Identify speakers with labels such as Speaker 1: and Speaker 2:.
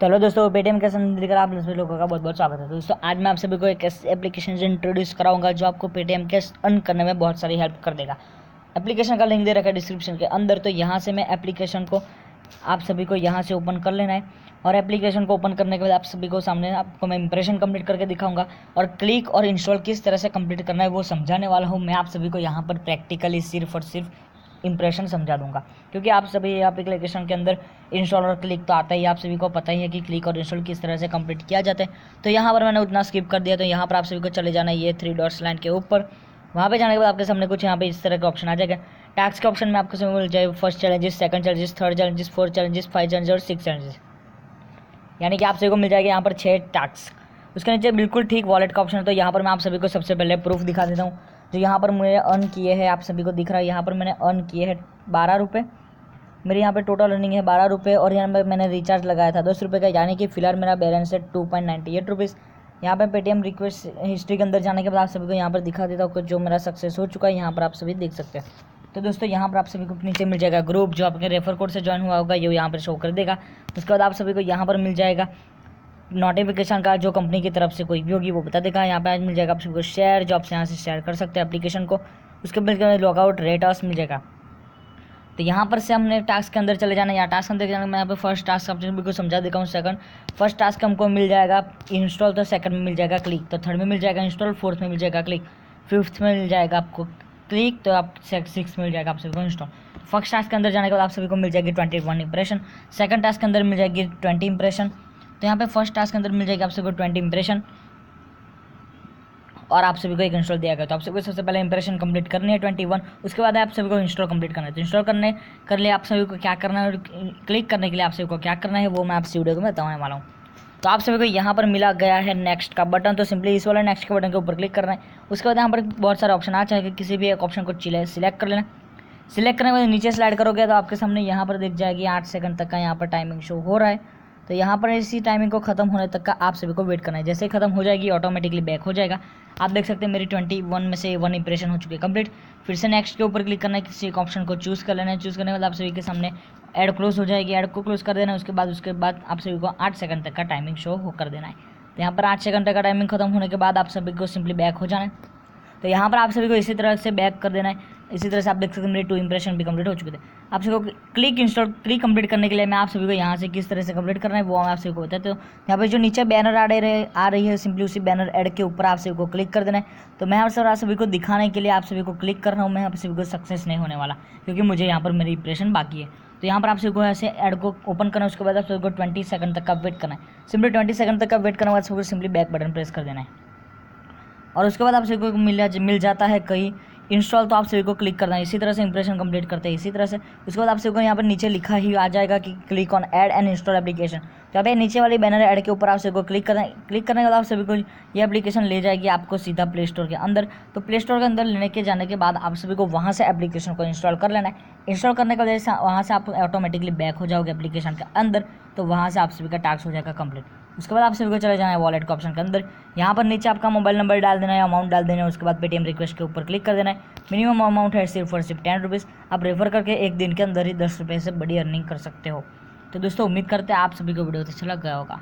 Speaker 1: तो हेलो दोस्तों, पेटीएम के संग लेकर आप सभी लोगों का बहुत बहुत स्वागत है। दोस्तों आज मैं आप सभी को एक ऐसी एप्लीकेशन से इंट्रोड्यूस कराऊंगा जो आपको पेटीएम कैश अर्न करने में बहुत सारी हेल्प कर देगा। एप्लीकेशन का लिंक दे रखा है डिस्क्रिप्शन के अंदर। तो यहाँ से मैं एप्लीकेशन को आप सभी को यहाँ से ओपन कर लेना है और एप्लीकेशन को ओपन करने के बाद आप सभी को सामने आपको मैं इंप्रेशन कंप्लीट करके दिखाऊंगा और क्लिक और इंस्टॉल किस तरह से कंप्लीट करना है वो समझाने वाला हूँ। मैं आप सभी को यहाँ पर प्रैक्टिकली सिर्फ और सिर्फ इंप्रेशन समझा दूंगा, क्योंकि आप सभी एप्लीकेशन के अंदर इंस्टॉल और क्लिक तो आता ही, आप सभी को पता ही है कि क्लिक और इंस्टॉल किस तरह से कंप्लीट किया जाता है। तो यहाँ पर मैंने उतना स्किप कर दिया। तो यहाँ पर आप सभी को चले जाना है ये 3 डॉट्स लाइन के ऊपर। वहाँ पे जाने के बाद आपके सामने कुछ यहाँ पे इस तरह का ऑप्शन आ जाएगा। टैक्स के ऑप्शन में आपको सभी मिल जाए first challenges, second challenges, third challenges, fourth challenges, 5 challenges और 6 चैलेंजेस, यानी कि आप सभी को मिल जाएगा यहाँ पर 6 टैक्स। उसके नीचे बिल्कुल ठीक वॉलेट का ऑप्शन है। तो यहाँ पर मैं आप सभी को सबसे पहले प्रूफ दिखा देता हूँ जो यहाँ पर मुझे अर्न किए हैं। आप सभी को दिख रहा है यहाँ पर मैंने अर्न किए हैं 12 रुपये। मेरी यहाँ पे टोटल अर्निंग है 12 रुपये और यहाँ पर मैंने रिचार्ज लगाया था 10 रुपये का, यानी कि फिलहाल मेरा बैलेंस है 2.98 रुपीज़। यहाँ पर पेटीएम रिक्वेस्ट हिस्ट्री के अंदर जाने के बाद आप सभी को यहाँ पर दिखा देता हूँ जो मेरा सक्सेस हो चुका है। यहाँ पर आप सभी देख सकते हैं। तो दोस्तों यहाँ पर आप सभी को नीचे मिल जाएगा ग्रुप जो आपके रेफर कोड से ज्वाइन हुआ होगा, ये यहाँ पर शो कर देगा। उसके बाद आप सभी को यहाँ पर मिल जाएगा नोटिफिकेशन का जो कंपनी की तरफ से कोई भी होगी वो बता देगा। यहाँ पे आज मिल जाएगा आप सभी को शेयर, जो आप यहाँ से शेयर कर सकते हैं एप्लीकेशन को। उसके बाद लॉगआउट रेटर्स मिल जाएगा। तो यहाँ पर से हमने टास्क के अंदर चले जाना है। यहाँ टास्क के अंदर जाना, मैं यहाँ पे फर्स्ट टास्क आप सभी को समझा देता हूँ। सेकंड फर्स्ट टास्क हमको मिल जाएगा इंस्टॉल, तो सेकंड में मिल जाएगा क्लिक, तो थर्ड में मिल जाएगा इंस्टॉल, फोर्थ में मिल जाएगा क्लिक, फिफ्थ में मिल जाएगा आपको क्लिक, तो आप 6 मिल जाएगा आप सभी को इंस्टॉल। फर्स्ट टास्क के अंदर जाने के बाद आप सभी को मिल जाएगी 21 इंप्रेशन। सेकंड टास्क के अंदर मिल जाएगी 20 इंप्रेशन। तो यहाँ पे फर्स्ट टास्क के अंदर मिल जाएगा आप सभी को 20 इंप्रेशन और आप सभी को एक इंस्टॉल दिया गया। तो आप सभी को सबसे पहले इंप्रेशन कंप्लीट करनी है 21। उसके बाद आप सभी को इंस्टॉल कंप्लीट करना है। तो इंस्टॉल कर लिए आप सभी को क्या करना है और क्लिक करने के लिए आप सभी को क्या करना है वो मैं आपसे वीडियो में बताने वाला हूँ। तो आप सभी को यहाँ पर मिला गया है नेक्स्ट का बटन। तो सिंपली इस वाला नेक्स्ट के बटन के ऊपर क्लिक करना है। उसके बाद यहाँ पर बहुत सारे ऑप्शन आ जाएगा, किसी भी एक ऑप्शन को सिलेक्ट कर लेना। सिलेक्ट करने के बाद नीचे स्लाइड करोगे तो आपके सामने यहाँ पर दिख जाएगी 8 सेकंड तक का यहाँ पर टाइमिंग शो हो रहा है। तो यहाँ पर इसी टाइमिंग को खत्म होने तक का आप सभी को वेट करना है। जैसे ही खत्म हो जाएगी ऑटोमेटिकली बैक हो जाएगा। आप देख सकते हैं मेरी 21 में से 1 इंप्रेशन हो चुकी है कंप्लीट। फिर से नेक्स्ट के ऊपर क्लिक करना है, किसी एक ऑप्शन को चूज़ कर लेना है। चूज़ करने के बाद आप सभी के सामने ऐड क्लोज हो जाएगी, ऐड को क्लोज कर देना है। उसके बाद आप सभी को 8 सेकंड तक का टाइमिंग शो कर देना है। तो यहाँ पर 8 सेकंड तक का टाइमिंग खत्म होने के बाद आप सभी को सिंपली बैक हो जाना है। तो यहाँ पर आप सभी को इसी तरह से बैक कर देना है। इसी तरह से आप देख सकते हैं मेरे 2 इंप्रेशन भी कंप्लीट हो चुके थे। आप सभी को क्लिक कंप्लीट करने के लिए मैं आप सभी को यहाँ से किस तरह से कंप्लीट करना है वो मैं आप सभी को बताते हूँ। यहाँ पर जो नीचे बैनर आ रही है सिंपली उसी बैनर ऐड के ऊपर आप सभी को क्लिक कर देना है। तो मैं आप सभी को दिखाने के लिए आप सभी को क्लिक कर रहा हूँ। मैं आप सभी को सक्सेस नहीं होने वाला, क्योंकि मुझे यहाँ पर मेरी इंप्रेशन बाकी है। तो यहाँ पर आप सभी को ऐसे ऐड को ओपन करना है। उसके बाद आप सभी को 20 सेकंड तक का वेट करना है। सिंपली 20 सेकंड तक का वेट करने के बाद सभी को सिंपली बैक बटन प्रेस कर देना है और उसके बाद आप सभी को मिल जाता है कहीं इंस्टॉल। तो आप सभी को क्लिक करना है। इसी तरह से इंप्रेशन कंप्लीट करते हैं इसी तरह से। उसके बाद आप सभी को यहाँ पर नीचे लिखा ही आ जाएगा कि click on add and install application. तो यहाँ पे नीचे वाली बैनर ऐड के ऊपर आप सभी को क्लिक करना है। क्लिक करने के बाद आप सभी को ये एप्लीकेशन ले जाएगी आपको सीधा प्ले स्टोर के अंदर। तो प्ले स्टोर के अंदर लेने के जाने के बाद आप सभी को वहाँ से एप्लीकेशन को इंस्टॉल कर लेना है। इंस्टॉल करने के वजह से वहाँ से आप ऑटोमेटिकली बैक हो जाओगे एप्लीकेशन के अंदर। तो वहाँ से आप सभी का टास्क हो जाएगा कंप्लीट। उसके बाद आप सभी को चले जाना है वॉलेट के ऑप्शन के अंदर। यहाँ पर नीचे आपका मोबाइल नंबर डाल देना है, अमाउंट डाल देना है। उसके बाद पेटीएम रिक्वेस्ट के ऊपर क्लिक कर देना है। मिनिमम अमाउंट है सिर्फ 10 रुपीज़। आप रेफर करके एक दिन के अंदर ही 10 रुपये से बड़ी अर्निंग कर सकते हो। तो दोस्तों उम्मीद करते हैं आप सभी को वीडियो अच्छा लग गया होगा।